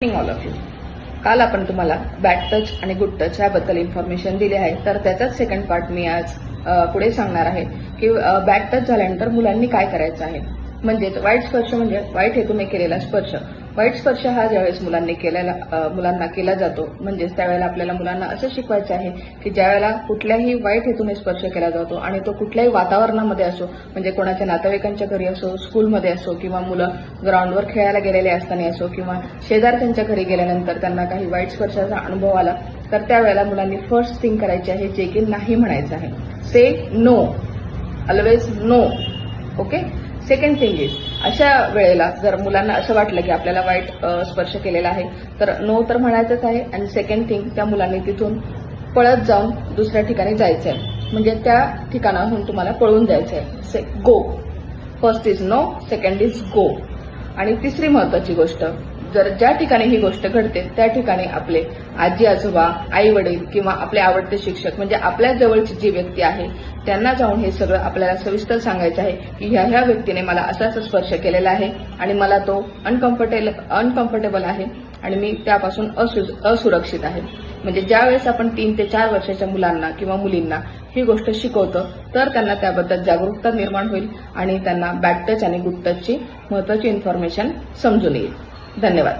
All of you. काल आपण तुम्हाला बॅड टच आणि गुड टच याबद्दल इन्फॉर्मेशन दिली आहे, तर त्याचाच सेकंड पार्ट मी आज पुढे सांगणार आहे की बॅड टच झाल्यानंतर मुलांनी काय करायचं आहे. म्हणजेच वाईट स्पर्श म्हणजे वाईट हेतूने केलेला स्पर्श. वाईट स्पर्श हा ज्यावेळेस मुलांना केला जातो, म्हणजेच त्यावेळेला आपल्याला मुलांना असं शिकवायचं आहे की ज्यावेळेला कुठल्याही वाईट हेतूने स्पर्श केला जातो आणि तो कुठल्याही वातावरणामध्ये असो, म्हणजे कोणाच्या नातेवाईकांच्या घरी असो, स्कूलमध्ये असो, किंवा मुलं ग्राउंडवर खेळायला गेलेले असताना असो, किंवा शेजारच्यांच्या घरी गेल्यानंतर त्यांना काही वाईट स्पर्शाचा अनुभव आला, तर त्यावेळेला मुलांनी फर्स्ट थिंग करायची आहे जे की नाही म्हणायचं आहे. Say no, always no. Okay. Second thing is, अशा वेळेला जर मुलांना असं वाटलं की आपल्याला वाईट स्पर्श केलेला आहे, तर नो तर म्हणायचंच आहे. आणि सेकंड थिंग, त्या मुलांनी तिथून पळत जाऊन दुसऱ्या ठिकाणी जायचं आहे, म्हणजे त्या ठिकाणाहून तुम्हाला पळून जायचं आहे. Go. First is no, second is go. आणि तिसरी महत्वाची गोष्ट, जर ज्या ठिकाणी ही गोष्ट घडते त्या ठिकाणी आपले आजी आजोबा, आई वडील किंवा आपले आवडते शिक्षक, म्हणजे आपल्या जवळची जी व्यक्ती आहे त्यांना जाऊन हे सगळं आपल्याला सविस्तर सांगायचं आहे की ह्या व्यक्तीने मला असाच स्पर्श केलेला आहे आणि मला तो अनकम्फर्टेबल आहे आणि मी त्यापासून असुरक्षित आहे. म्हणजे ज्यावेळेस आपण 3 ते 4 वर्षाच्या मुलांना किंवा मुलींना ही गोष्ट शिकवतो, तर त्यांना त्याबद्दल जागरूकता निर्माण होईल आणि त्यांना बॅड टच आणि गुड टचची महत्वाची इन्फॉर्मेशन समजून येईल. धन्यवाद.